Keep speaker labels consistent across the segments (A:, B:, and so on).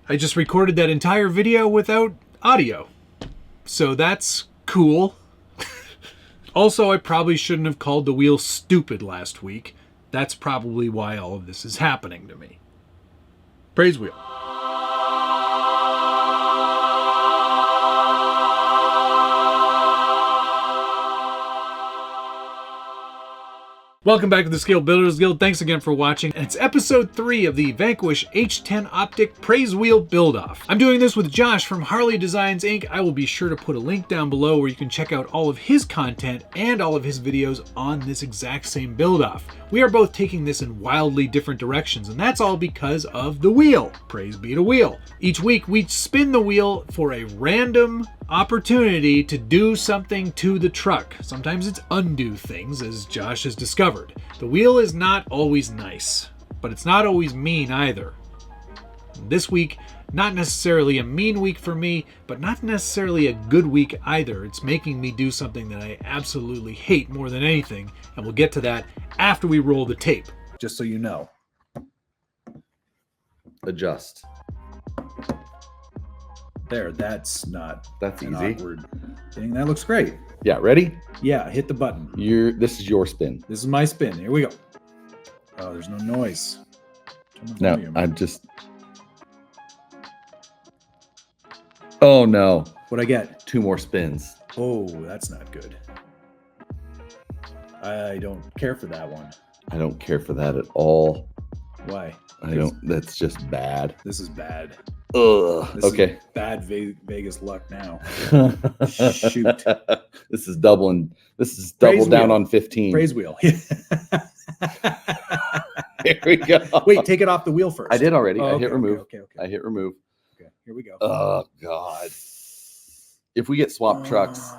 A: I just recorded that entire video without audio. So that's cool. Also, I probably shouldn't have called the wheel stupid last week. That's probably why all of this is happening to me. Praise Wheel. Welcome back to the Scale Builders Guild. Thanks again for watching. And it's episode 3 of the Vanquish H10 Optic Praise Wheel Build-Off. I'm doing this with Josh from Harley Designs Inc. I will be sure to put a link down below where you can check out all of his content and all of his videos on this exact same build-off. We are both taking this in wildly different directions, and that's all because of the wheel. Praise be to wheel. Each week we spin the wheel for a random opportunity to do something to the truck. Sometimes it's undo things, as Josh has discovered. The wheel is not always nice, but it's not always mean either. This week, not necessarily a mean week for me, but not necessarily a good week either. It's making me do something that I absolutely hate more than anything, and we'll get to that after we roll the tape. Just so you know.
B: Adjust.
A: There, that's not
B: That's
A: an
B: easy.
A: awkward thing. That looks great.
B: Yeah, ready?
A: Yeah, hit the button.
B: This is your spin.
A: This is my spin. Here we go. Oh, there's no noise. Turn the
B: No,
A: volume.
B: I'm just. Oh no!
A: What'd I get?
B: 2 more spins.
A: Oh, that's not good. I don't care for that one.
B: I don't care for that at all.
A: Why?
B: I don't. That's just bad.
A: This is bad.
B: Ugh.
A: This
B: Okay.
A: is bad Vegas luck now. Shoot.
B: This is doubling. This is
A: Praise
B: double down
A: wheel.
B: on 15.
A: Praise wheel.
B: Here we go.
A: Wait, take it off the wheel first.
B: I did already.
A: Oh,
B: I
A: okay,
B: hit remove.
A: Okay.
B: I hit remove.
A: Okay, here we go.
B: Oh God. If we get swap trucks,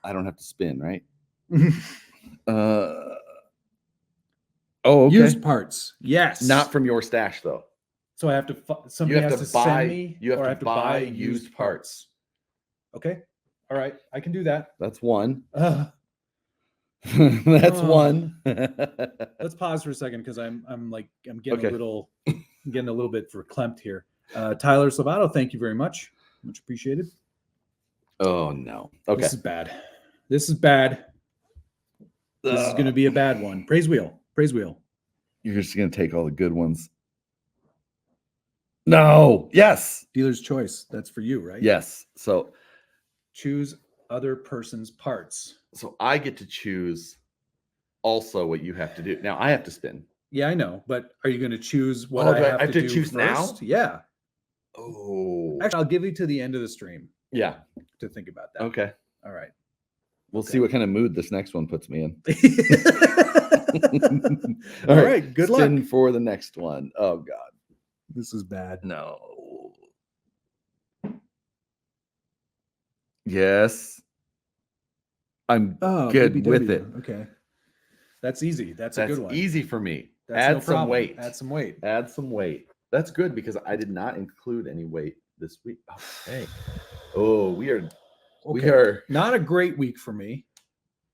B: I don't have to spin, right? Oh, okay.
A: Used parts. Yes.
B: Not from your stash though.
A: So I have to. Somebody
B: have
A: has
B: to
A: to
B: buy-
A: send me.
B: you have
A: or
B: to
A: I have to
B: buy
A: buy
B: used parts.
A: Okay. All right. I can do that.
B: That's one.
A: Uh,
B: That's
A: Oh.
B: one.
A: let's pause for a second because I'm getting
B: Okay.
A: a little bit verklempt here. Tyler Salvato, thank you very much. Much appreciated.
B: Oh no. Okay.
A: This is bad. This is bad. This is going to be a bad one. Praise wheel. Praise wheel.
B: You're just gonna take all the good ones. No. Yes.
A: Dealer's choice. That's for you, right?
B: Yes. So
A: Choose other person's parts.
B: I get to choose also what you have to do. Now I have to spin.
A: Yeah, I know. But are you going to choose what
B: Oh,
A: I
B: do I
A: have
B: have
A: to
B: to
A: do
B: choose now?
A: first? Yeah.
B: Oh.
A: Actually, I'll give you to the end of the stream
B: Yeah.
A: to think about that.
B: Okay.
A: All right.
B: We'll
A: Okay.
B: see what kind of mood this next one puts me in.
A: All right. Good luck.
B: Spin for the next one. Oh God.
A: This is bad.
B: No. Yes. I'm
A: Oh,
B: good
A: BBW.
B: with it.
A: Okay. That's easy. That's a good one.
B: easy for me.
A: That's
B: Add
A: no
B: some
A: problem.
B: weight.
A: Add some weight.
B: Add some weight. That's good because I did not include any weight this week. Okay. Oh, we
A: Okay.
B: are
A: Not a great week for me.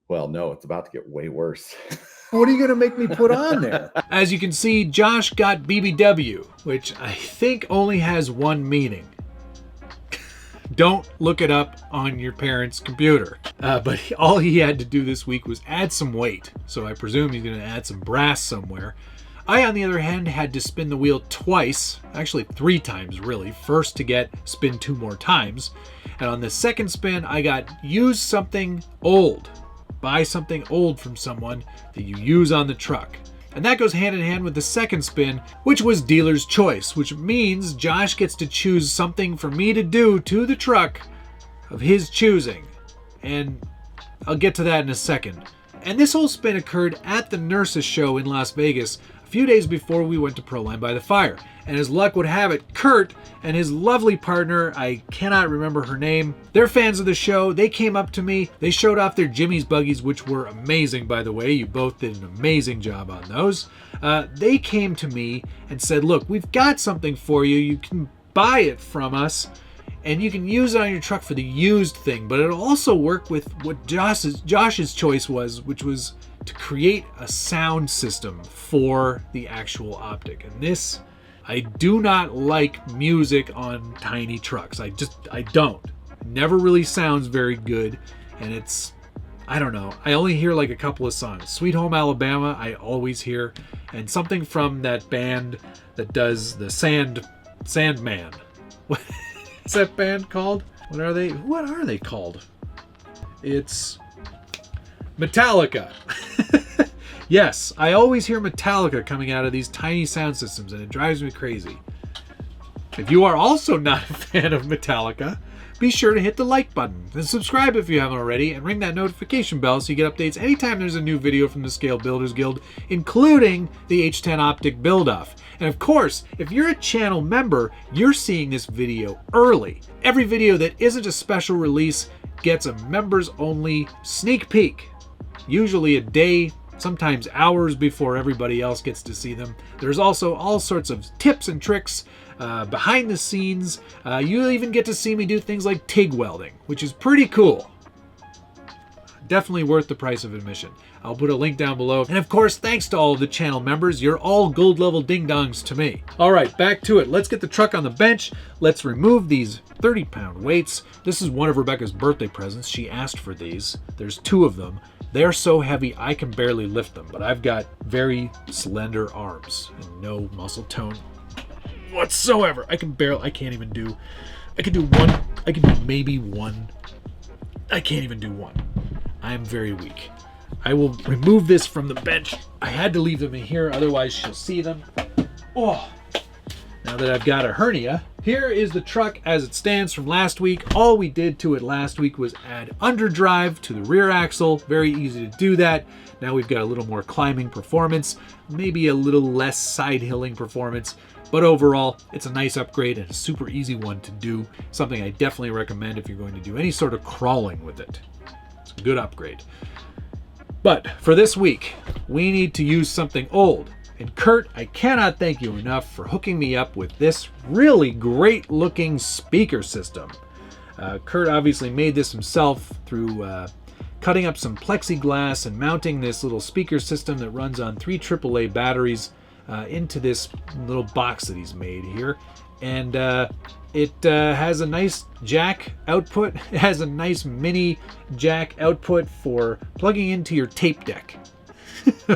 B: well, no, it's about to get way worse.
A: What are you going to make me put on there? As you can see, Josh got BBW, which I think only has one meaning. Don't look it up on your parents' computer. But all he had to do this week was add some weight. So I presume he's going to add some brass somewhere. I, on the other hand, had to spin the wheel twice, actually 3 times really. First to get spin 2 more times. And on the second spin, I got use something old. Buy something old from someone that you use on the truck. And that goes hand in hand with the second spin, which was dealer's choice, which means Josh gets to choose something for me to do to the truck of his choosing. And I'll get to that in a second. And this whole spin occurred at the Nurses show in Las Vegas a few days before we went to Proline by the Fire. And as luck would have it, Kurt and his lovely partner, I cannot remember her name, they're fans of the show. They came up to me. They showed off their Jimmy's buggies, which were amazing, by the way. You both did an amazing job on those. They came to me and said, look, we've got something for you. You can buy it from us and you can use it on your truck for the used thing, but it'll also work with what Josh's choice was, which was to create a sound system for the actual optic. And this I do not like music on tiny trucks. I don't. Never really sounds very good, and I don't know. I only hear like a couple of songs. Sweet Home Alabama, I always hear, and something from that band that does the Sandman. What is that band called? What are they called? It's Metallica. Yes, I always hear Metallica coming out of these tiny sound systems, and it drives me crazy. If you are also not a fan of Metallica, be sure to hit the like button and subscribe if you haven't already, and ring that notification bell so you get updates anytime there's a new video from the Scale Builders Guild, including the H10 optic build-off. And of course, if you're a channel member, you're seeing this video early. Every video that isn't a special release gets a members-only sneak peek, usually a day, sometimes hours before everybody else gets to see them. There's also all sorts of tips and tricks behind the scenes. You'll even get to see me do things like TIG welding, which is pretty cool. Definitely worth the price of admission. I'll put a link down below. And of course, thanks to all of the channel members. You're all gold level ding-dongs to me. All right, back to it. Let's get the truck on the bench. Let's remove these 30-pound weights. This is one of Rebecca's birthday presents. She asked for these. There's 2 of them. They're so heavy I can barely lift them, but I've got very slender arms and no muscle tone whatsoever. I can do maybe one. I can't even do one. I am very weak. I will remove this from the bench. I had to leave them in here, otherwise she'll see them. Oh, now that I've got a hernia, here is the truck as it stands from last week. All we did to it last week was add underdrive to the rear axle. Very easy to do that. Now we've got a little more climbing performance, maybe a little less side hilling performance, but overall it's a nice upgrade and a super easy one to do. Something I definitely recommend if you're going to do any sort of crawling with it. It's a good upgrade. But for this week, we need to use something old. And Kurt, I cannot thank you enough for hooking me up with this really great looking speaker system. Kurt obviously made this himself through cutting up some plexiglass and mounting this little speaker system that runs on 3 AAA batteries into this little box that he's made here. And it has a nice jack output. It has a nice mini jack output for plugging into your tape deck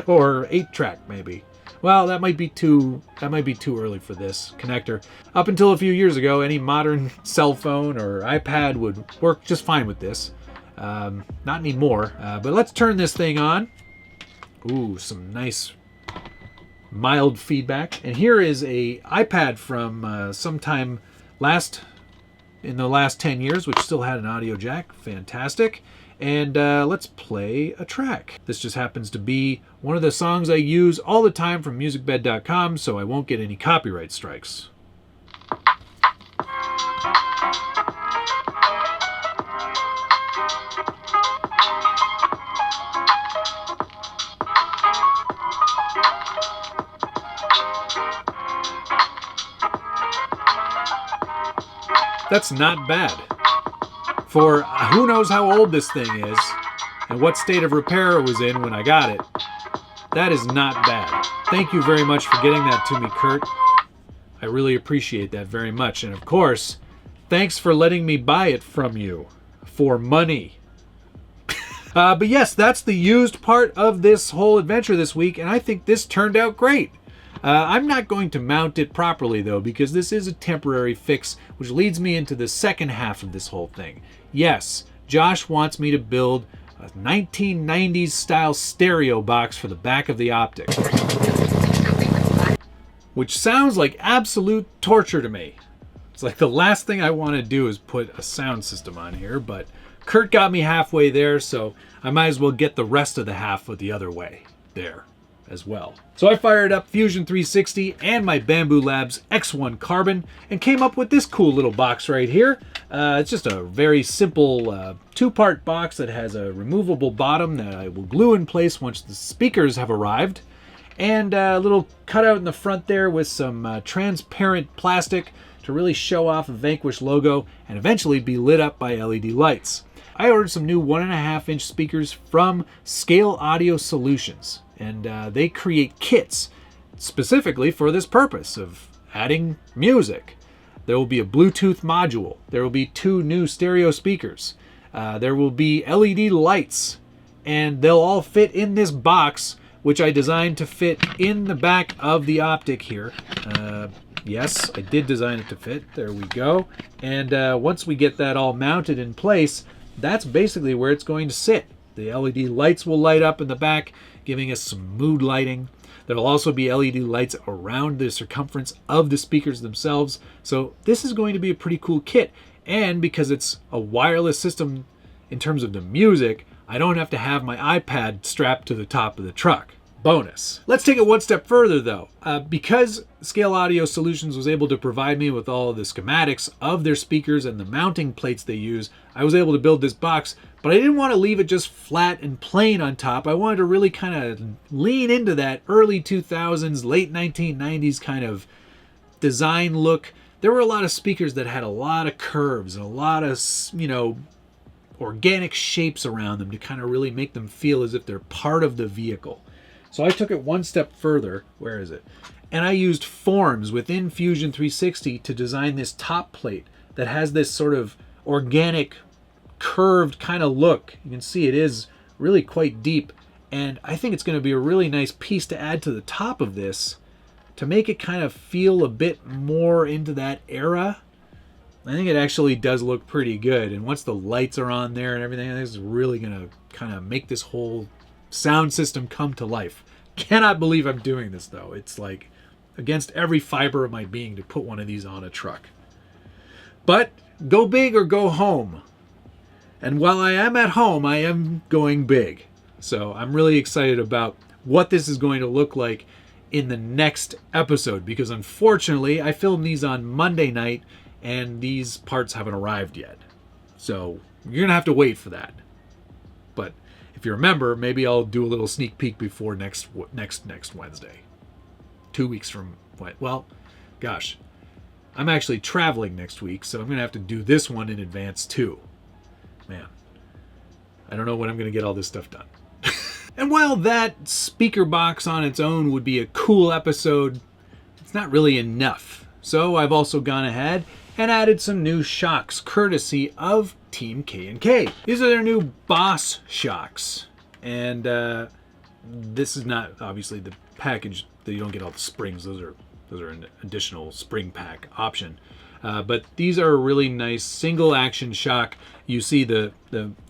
A: or 8-track maybe. Well, that might be too early for this connector. Up until a few years ago, any modern cell phone or iPad would work just fine with this. Not anymore. But let's turn this thing on. Ooh, some nice mild feedback. And here is a iPad from sometime in the last 10 years, which still had an audio jack. Fantastic. And let's play a track. This just happens to be one of the songs I use all the time from musicbed.com, so I won't get any copyright strikes. That's not bad. For who knows how old this thing is and what state of repair it was in when I got it, that is not bad. Thank you very much for getting that to me, Kurt. I really appreciate that very much. And of course, thanks for letting me buy it from you for money. But yes, that's the used part of this whole adventure this week, and I think this turned out great. I'm not going to mount it properly though, because this is a temporary fix, which leads me into the second half of this whole thing. Yes, Josh wants me to build a 1990s style stereo box for the back of the optic, which sounds like absolute torture to me. It's like the last thing I want to do is put a sound system on here, but Kurt got me halfway there, so I might as well get the rest of the half of the other way there as well. So I fired up Fusion 360 and my Bamboo Labs X1 Carbon and came up with this cool little box right here. It's just a very simple 2-part box that has a removable bottom that I will glue in place once the speakers have arrived, and a little cutout in the front there with some transparent plastic to really show off a Vanquish logo and eventually be lit up by LED lights. I ordered some new 1.5-inch speakers from Scale Audio Solutions, and they create kits specifically for this purpose of adding music. There will be a Bluetooth module. There will be 2 new stereo speakers. There will be LED lights, and they'll all fit in this box, which I designed to fit in the back of the optic here. Yes, I did design it to fit. There we go. And once we get that all mounted in place, that's basically where it's going to sit. The LED lights will light up in the back, giving us some mood lighting. There'll also be LED lights around the circumference of the speakers themselves. So this is going to be a pretty cool kit. And because it's a wireless system in terms of the music, I don't have to have my iPad strapped to the top of the truck. Bonus. Let's take it one step further though. Because Scale Audio Solutions was able to provide me with all of the schematics of their speakers and the mounting plates they use, I was able to build this box, but I didn't want to leave it just flat and plain on top. I wanted to really kind of lean into that early 2000s, late 1990s kind of design look. There were a lot of speakers that had a lot of curves and a lot of, organic shapes around them to kind of really make them feel as if they're part of the vehicle. So I took it one step further. Where is it? And I used forms within Fusion 360 to design this top plate that has this sort of organic, curved kind of look. You can see it is really quite deep. And I think it's going to be a really nice piece to add to the top of this to make it kind of feel a bit more into that era. I think it actually does look pretty good. And once the lights are on there and everything, this is really going to kind of make this whole sound system come to life. Cannot believe I'm doing this though. It's like against every fiber of my being to put one of these on a truck. But go big or go home. And while I am at home, I am going big. So I'm really excited about what this is going to look like in the next episode, because unfortunately I filmed these on Monday night and these parts haven't arrived yet. So you're gonna have to wait for that. But if you remember, maybe I'll do a little sneak peek before next Wednesday. 2 weeks from, well, gosh, I'm actually traveling next week, so I'm going to have to do this one in advance too. Man, I don't know when I'm going to get all this stuff done. And while that speaker box on its own would be a cool episode, it's not really enough. So I've also gone ahead and added some new shocks courtesy of Team K&K. These are their new Boss shocks. And this is not obviously the package that you don't get all the springs. Those are an additional spring pack option. But these are a really nice single action shock. You see the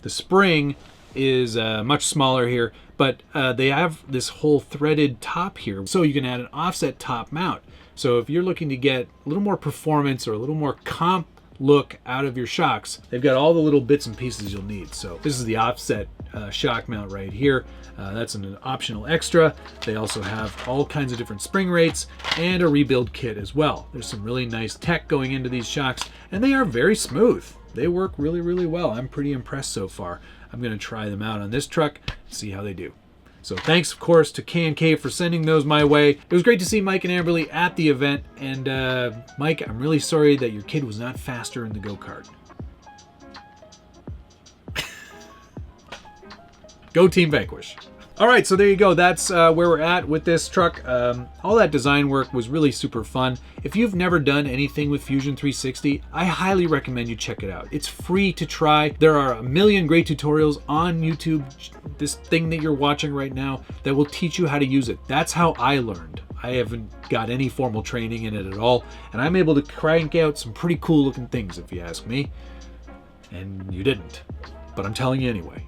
A: spring is much smaller here, but they have this whole threaded top here. So you can add an offset top mount. So if you're looking to get a little more performance or a little more comp look out of your shocks, they've got all the little bits and pieces you'll need. So this is the offset shock mount right here. That's an optional extra. They also have all kinds of different spring rates and a rebuild kit as well. There's some really nice tech going into these shocks, and they are very smooth. They work really, really well. I'm pretty impressed so far. I'm going to try them out on this truck, see how they do. So thanks, of course, to K&K for sending those my way. It was great to see Mike and Amberly at the event. And Mike, I'm really sorry that your kid was not faster in the go-kart. Go Team Vanquish. All right, so there you go. That's where we're at with this truck. All that design work was really super fun. If you've never done anything with Fusion 360, I highly recommend you check it out. It's free to try. There are a million great tutorials on YouTube, this thing that you're watching right now, that will teach you how to use it. That's how I learned. I haven't got any formal training in it at all, and I'm able to crank out some pretty cool looking things, if you ask me. And you didn't, but I'm telling you anyway.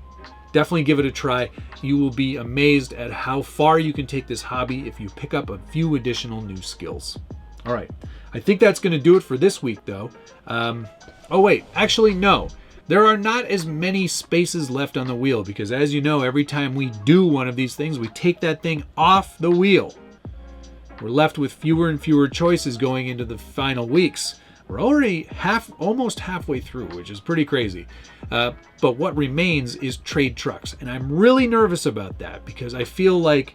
A: Definitely give it a try. You will be amazed at how far you can take this hobby if you pick up a few additional new skills. All right, I think that's going to do it for this week though. Oh wait, actually no. There are not as many spaces left on the wheel because, as you know, every time we do one of these things, we take that thing off the wheel. We're left with fewer and fewer choices going into the final weeks. We're already almost halfway through, which is pretty crazy. But what remains is trade trucks. And I'm really nervous about that because I feel like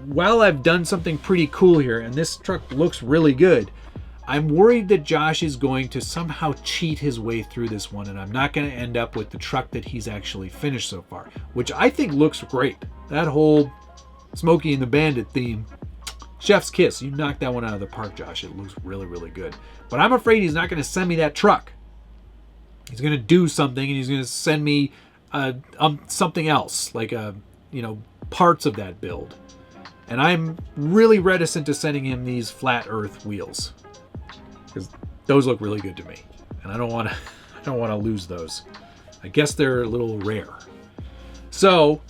A: while I've done something pretty cool here and this truck looks really good, I'm worried that Josh is going to somehow cheat his way through this one and I'm not going to end up with the truck that he's actually finished so far, which I think looks great. That whole Smokey and the Bandit theme, Chef's kiss. You knocked that one out of the park, Josh. It looks really, really good. But I'm afraid he's not going to send me that truck. He's going to do something, and he's going to send me something else, like parts of that build. And I'm really reticent to sending him these flat Earth wheels, because those look really good to me, and I don't want to lose those. I guess they're a little rare. So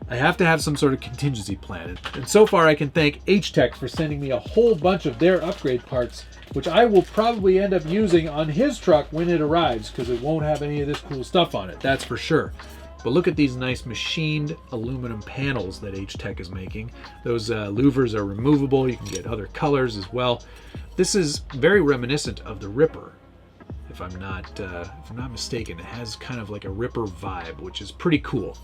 A: I have to have some sort of contingency plan. And so far I can thank H10 for sending me a whole bunch of their upgrade parts, which I will probably end up using on his truck when it arrives, because it won't have any of this cool stuff on it, that's for sure. But look at these nice machined aluminum panels that H10 is making. Those louvers are removable. You can get other colors as well. This is very reminiscent of the Ripper, if I'm not mistaken. It has kind of like a Ripper vibe, which is pretty cool.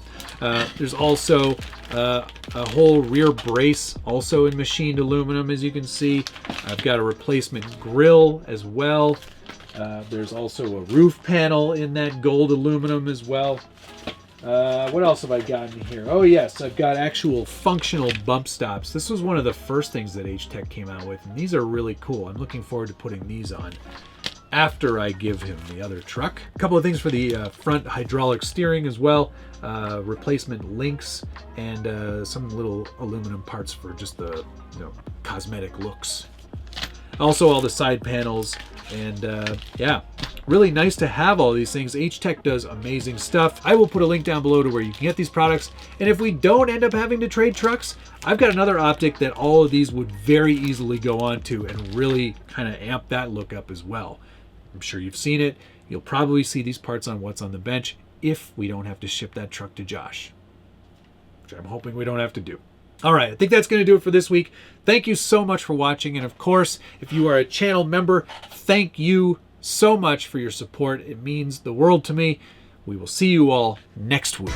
A: There's also a whole rear brace, also in machined aluminum, as you can see. I've got a replacement grille as well. There's also a roof panel in that gold aluminum as well. What else have I gotten here? Oh yes, I've got actual functional bump stops. This was one of the first things that H10 came out with, and these are really cool. I'm looking forward to putting these on after I give him the other truck. A couple of things for the front hydraulic steering as well. Replacement links and some little aluminum parts for just the cosmetic looks. Also all the side panels, and yeah, really nice to have all these things. H10 does amazing stuff. I will put a link down below to where you can get these products. And if we don't end up having to trade trucks, I've got another optic that all of these would very easily go onto and really kind of amp that look up as well. I'm sure you've seen it. You'll probably see these parts on What's on the Bench if we don't have to ship that truck to Josh, which I'm hoping we don't have to do. All right, I think that's going to do it for this week. Thank you so much for watching. And of course, if you are a channel member, thank you so much for your support. It means the world to me. We will see you all next week.